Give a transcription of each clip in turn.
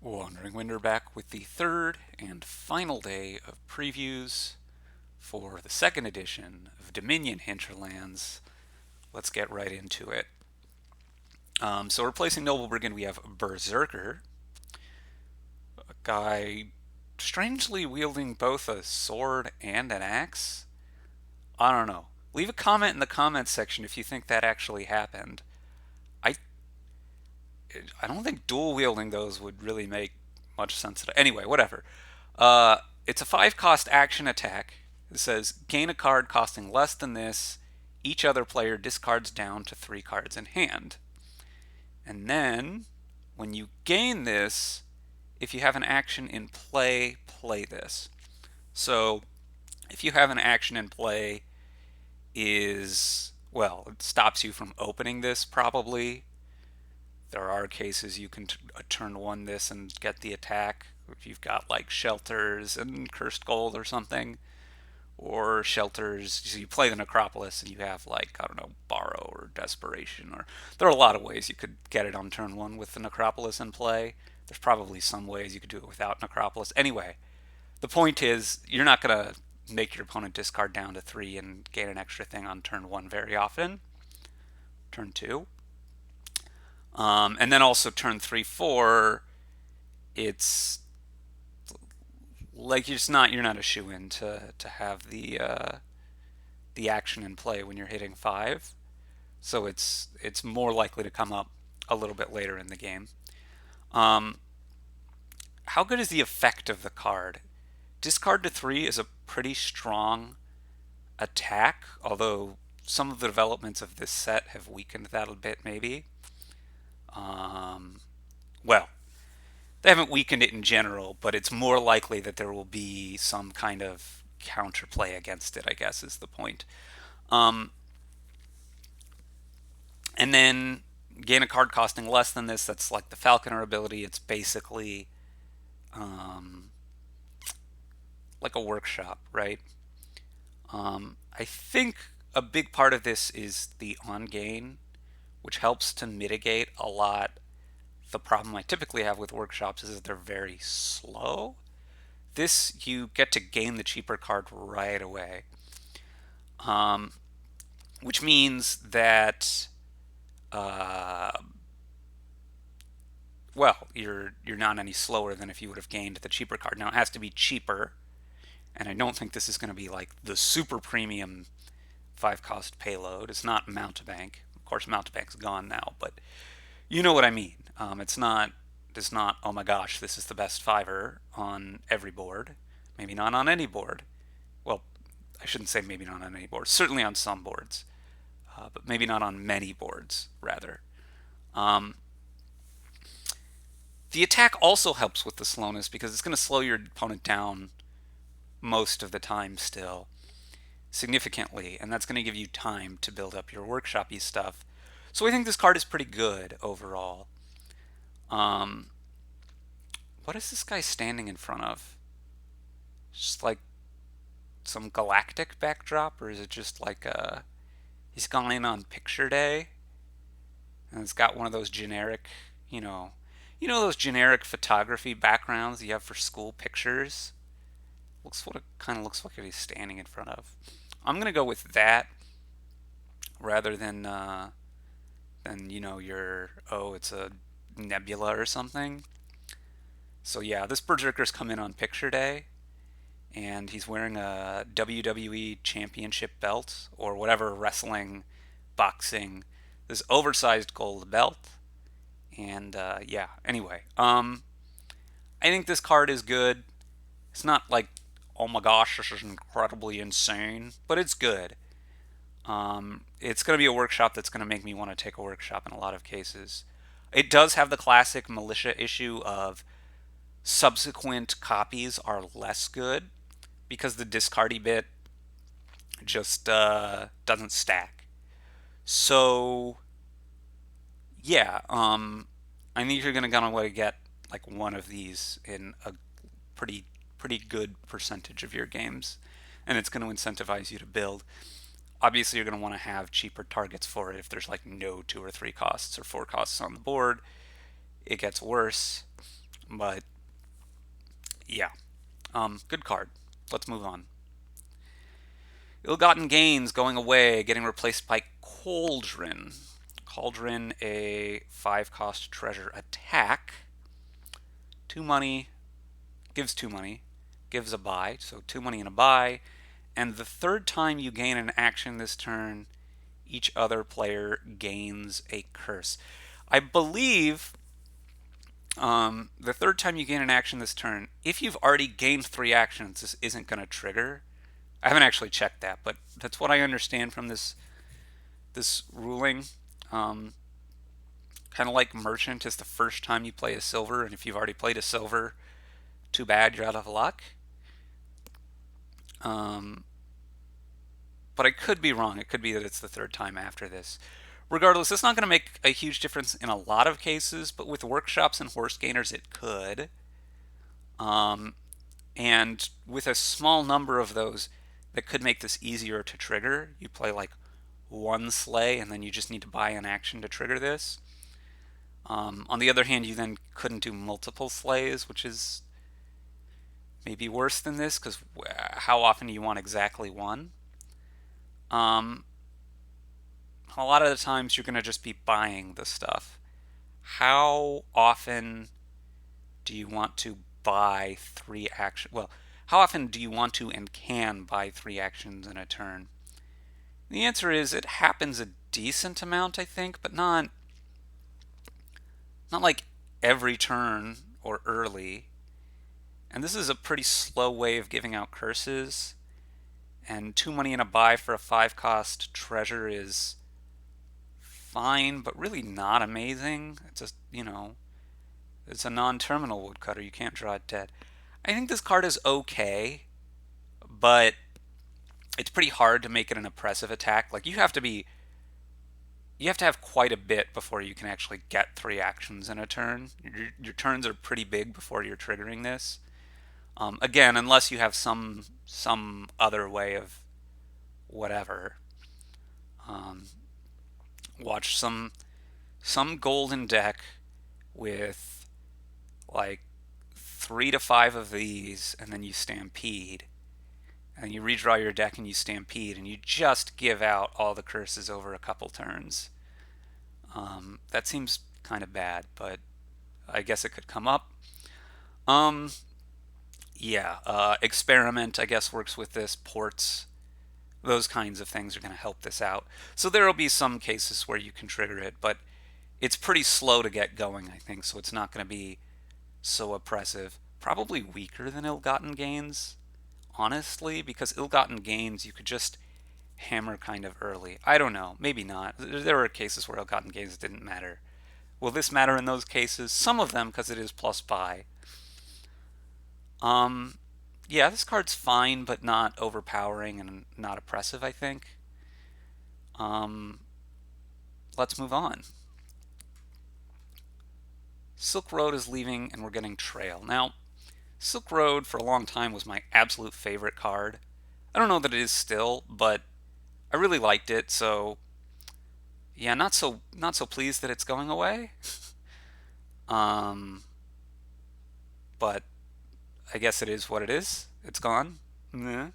Wandering Winder back with the third and final day of previews for the second edition of Dominion Hinterlands. Let's get right into it. So replacing Noble Brigand, we have Berserker, a guy strangely wielding both a sword and an axe. I don't know. Leave a comment in the comments section if you think that actually happened. I I don't think dual wielding those would really make much sense. Anyway, whatever. Uh, it's a 5 cost action attack. It says gain a card costing less than this. Each other player discards down to 3 cards in hand. And then, when you gain this, if you have an action in play, play this. So, if you have an action in play, well, it stops you from opening this probably. There are cases you can turn one this and get the attack if you've got like shelters and cursed gold or something, or shelters. So you play the necropolis and you have like, I don't know, borrow or desperation, or there are a lot of ways you could get it on turn one with the necropolis in play. There's probably some ways you could do it without necropolis. Anyway, the point is you're not gonna make your opponent discard down to 3 and gain an extra thing on turn one very often. Turn two. And then also turn 3, 4, it's like you're not a shoe-in to have the action in play when you're hitting 5. So it's more likely to come up a little bit later in the game. Um, how good is the effect of the card? Discard to 3 is a pretty strong attack, although some of the developments of this set have weakened that a bit, maybe. Well, they haven't weakened it in general, but it's more likely that there will be some kind of counterplay against it, I guess, is the point. Um, and then gain a card costing less than this. That's like the Falconer ability. It's basically like a workshop, right? I think a big part of this is the on gain, which helps to mitigate a lot. The problem I typically have with workshops is that they're very slow. This, you get to gain the cheaper card right away, um, which means that, uh, well, you're not any slower than if you would have gained the cheaper card. Now it has to be cheaper, and I don't think this is going to be like the super premium 5 cost payload. It's not Mountebank. Of course, Mountebank's gone now, but you know what I mean. It's not, oh my gosh, this is the best fiver on every board. Maybe not on any board. Well, I shouldn't say maybe not on any board. Certainly on some boards, but maybe not on many boards, rather. Um, the attack also helps with the slowness because it's going to slow your opponent down most of the time still, significantly, and that's going to give you time to build up your workshopy stuff. So I think this card is pretty good overall. Um, what is this guy standing in front of? Just like some galactic backdrop, or is it just like he's gone in on picture day and it's got one of those generic, you know, those generic photography backgrounds you have for school pictures. Looks what it kind of looks like he's standing in front of. I'm gonna go with that rather than your, oh, it's a nebula or something. So yeah, this Berserker's come in on picture day, and he's wearing a WWE Championship belt or whatever wrestling, boxing, this oversized gold belt. And yeah, anyway, I think this card is good. It's not like, oh my gosh, this is incredibly insane, but it's good. It's going to be a workshop that's going to make me want to take a workshop in a lot of cases. It does have the classic militia issue of subsequent copies are less good because the discardy bit just doesn't stack. So yeah, I think you're gonna get like one of these in a pretty good percentage of your games, and it's going to incentivize you to build. Obviously, you're going to want to have cheaper targets for it. If there's like no 2 or 3 costs or 4 costs on the board, it gets worse. But yeah, good card. Let's move on. Ill-gotten gains going away, getting replaced by Cauldron. Cauldron, a 5-cost treasure attack. 2 money, gives 2 money, gives a buy, so 2 money and a buy. And the third time you gain an action this turn, each other player gains a curse. I believe the third time you gain an action this turn, if you've already gained 3 actions, this isn't going to trigger. I haven't actually checked that, but that's what I understand from this ruling. Kind of like Merchant is the first time you play a silver, and if you've already played a silver, too bad, you're out of luck. But I could be wrong. It could be that it's the third time after this. Regardless, it's not going to make a huge difference in a lot of cases, but with workshops and horse gainers, it could. And with a small number of those, that could make this easier to trigger. You play like one sleigh, and then you just need to buy an action to trigger this. On the other hand, you then couldn't do multiple sleighs, which is maybe worse than this, because how often do you want exactly one? A lot of the times you're going to just be buying the stuff. How often do you want to buy 3 actions? Well, how often do you want to and can buy 3 actions in a turn? The answer is it happens a decent amount, I think, but not like every turn or early. And this is a pretty slow way of giving out curses. And 2 money and a buy for a 5-cost treasure is fine, but really not amazing. It's just, it's a non-terminal woodcutter. You can't draw it dead. I think this card is okay, but it's pretty hard to make it an oppressive attack. Like you have to have quite a bit before you can actually get 3 actions in a turn. Your turns are pretty big before you're triggering this. Again, unless you have some other way of whatever. Watch some golden deck with like 3 to 5 of these, and then you stampede, and you redraw your deck and you stampede, and you just give out all the curses over a couple turns. That seems kind of bad, but I guess it could come up. Experiment, I guess, works with this. Ports, those kinds of things are going to help this out. So there will be some cases where you can trigger it, but it's pretty slow to get going, I think, so it's not going to be so oppressive. Probably weaker than Ill-Gotten Gains, honestly, because Ill-Gotten Gains you could just hammer kind of early. I don't know, maybe not. There were cases where Ill-Gotten Gains didn't matter. Will this matter in those cases? Some of them, because it is plus buy. Yeah, this card's fine, but not overpowering and not oppressive, I think. Let's move on. Silk Road is leaving, and we're getting Trail. Now, Silk Road for a long time was my absolute favorite card. I don't know that it is still, but I really liked it, so yeah, not so pleased that it's going away. But I guess it is what it is. It's gone. Yeah.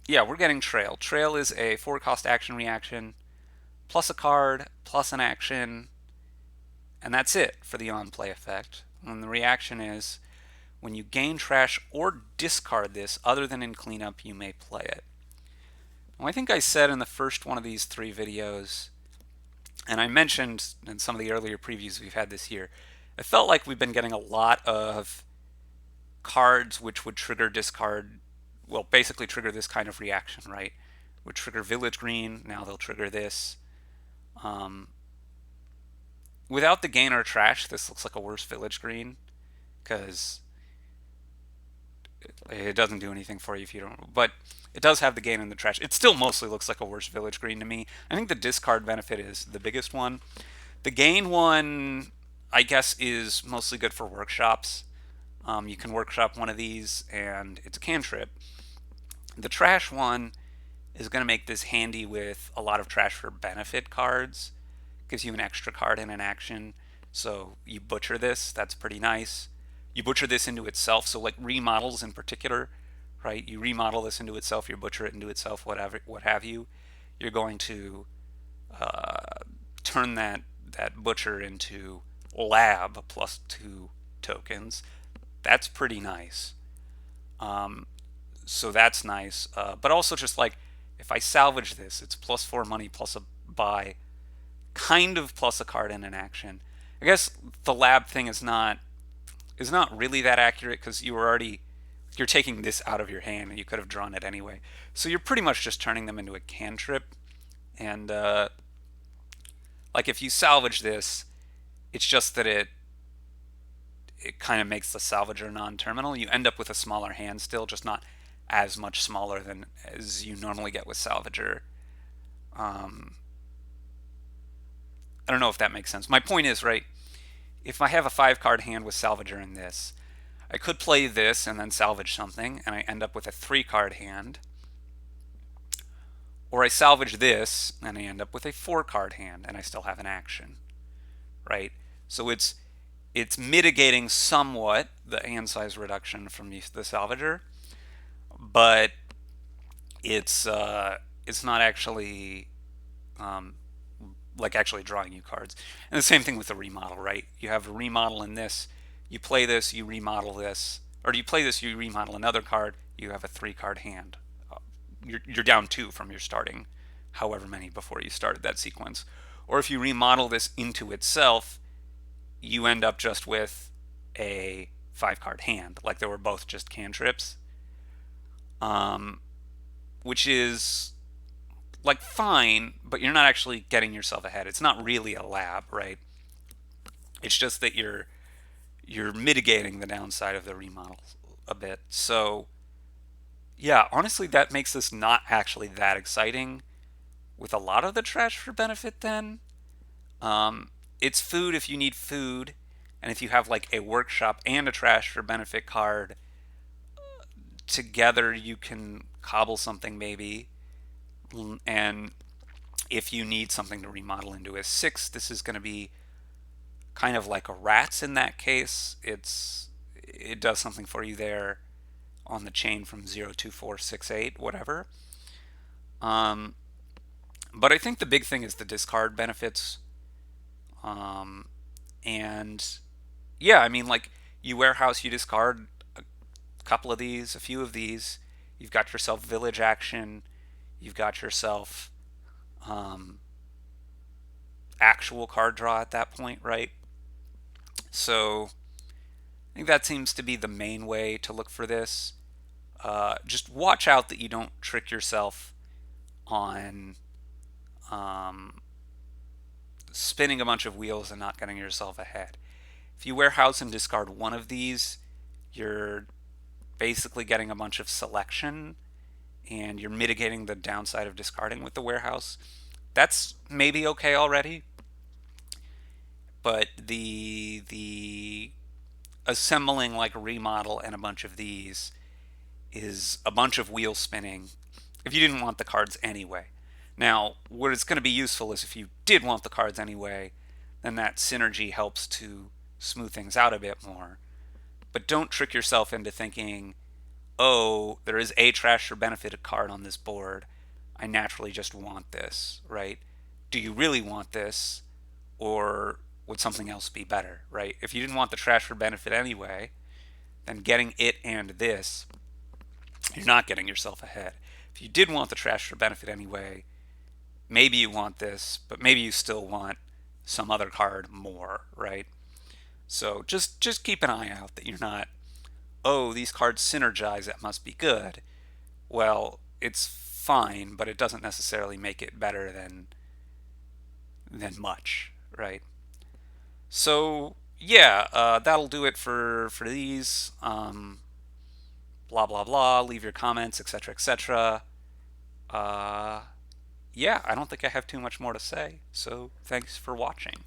Yeah, we're getting Trail. Trail is a 4-cost action reaction, plus a card, plus an action, and that's it for the on-play effect. And the reaction is, when you gain trash or discard this other than in cleanup, you may play it. Now, I think I said in the first one of these 3 videos, and I mentioned in some of the earlier previews we've had this year, it felt like we've been getting a lot of cards which would trigger discard, well, basically trigger this kind of reaction, right? Would trigger Village Green, now they'll trigger this. Without the gain or trash, this looks like a worse Village Green, because it doesn't do anything for you if you don't, but it does have the gain and the trash. It still mostly looks like a worse Village Green to me. I think the discard benefit is the biggest one. The gain one, I guess, is mostly good for workshops. You can workshop one of these, and it's a cantrip. The trash one is going to make this handy with a lot of trash for benefit cards. Gives you an extra card and an action. So you butcher this, that's pretty nice. You butcher this into itself, so like remodels in particular, right? You remodel this into itself, you butcher it into itself, whatever, what have you. You're going to turn that butcher into lab plus 2 tokens. That's pretty nice. Um, so that's nice. But also just like if I salvage this, it's +4 money plus a buy, kind of plus a card and an action. I guess the lab thing is not really that accurate because you're taking this out of your hand and you could have drawn it anyway. So you're pretty much just turning them into a cantrip. And like if you salvage this, it's just that it kind of makes the salvager non-terminal. You end up with a smaller hand still, just not as much smaller than as you normally get with salvager. Um, I don't know if that makes sense. My point is, right, if I have a 5 card hand with salvager in this, I could play this and then salvage something, and I end up with a 3 card hand. Or I salvage this, and I end up with a 4 card hand, and I still have an action, right? So it's mitigating somewhat the hand size reduction from the salvager, but it's not actually um, like actually drawing you cards. And the same thing with the remodel, right? You have a remodel in this, you play this, you remodel this, or you play this, you remodel another card, you have a 3 card hand. You're down 2 from your starting, however many before you started that sequence. Or if you remodel this into itself, you end up just with a 5 card hand, like they were both just cantrips, um, which is like fine, but you're not actually getting yourself ahead. It's not really a lab, right? It's just that you're mitigating the downside of the remodel a bit. So yeah, honestly, that makes this not actually that exciting with a lot of the trash for benefit then. It's food if you need food, and if you have like a workshop and a trash for benefit card together, you can cobble something maybe. And if you need something to remodel into a 6, this is going to be kind of like a rats in that case. It does something for you there on the chain from 0 2 4 6 8 whatever. Um, but I think the big thing is the discard benefits. Um, and yeah, I mean, like you warehouse, you discard a couple of these, a few of these. You've got yourself village action. You've got yourself um, actual card draw at that point, right? So I think that seems to be the main way to look for this. Just watch out that you don't trick yourself on um, spinning a bunch of wheels and not getting yourself ahead. If you warehouse and discard one of these, you're basically getting a bunch of selection and you're mitigating the downside of discarding with the warehouse. That's maybe okay already, but the assembling like remodel and a bunch of these is a bunch of wheel spinning if you didn't want the cards anyway. Now, what it's going to be useful is if you did want the cards anyway, then that synergy helps to smooth things out a bit more. But don't trick yourself into thinking, oh, there is a trash or benefit card on this board. I naturally just want this, right? Do you really want this? Or would something else be better, right? If you didn't want the trash for benefit anyway, then getting it and this, you're not getting yourself ahead. If you did want the trash for benefit anyway, maybe you want this, but maybe you still want some other card more, right? So just keep an eye out that you're not, oh, these cards synergize, that must be good. Well, it's fine, but it doesn't necessarily make it better than much, right? So yeah, that'll do it for these. Blah blah blah. Leave your comments, etc. etc. Yeah, I don't think I have too much more to say. So thanks for watching.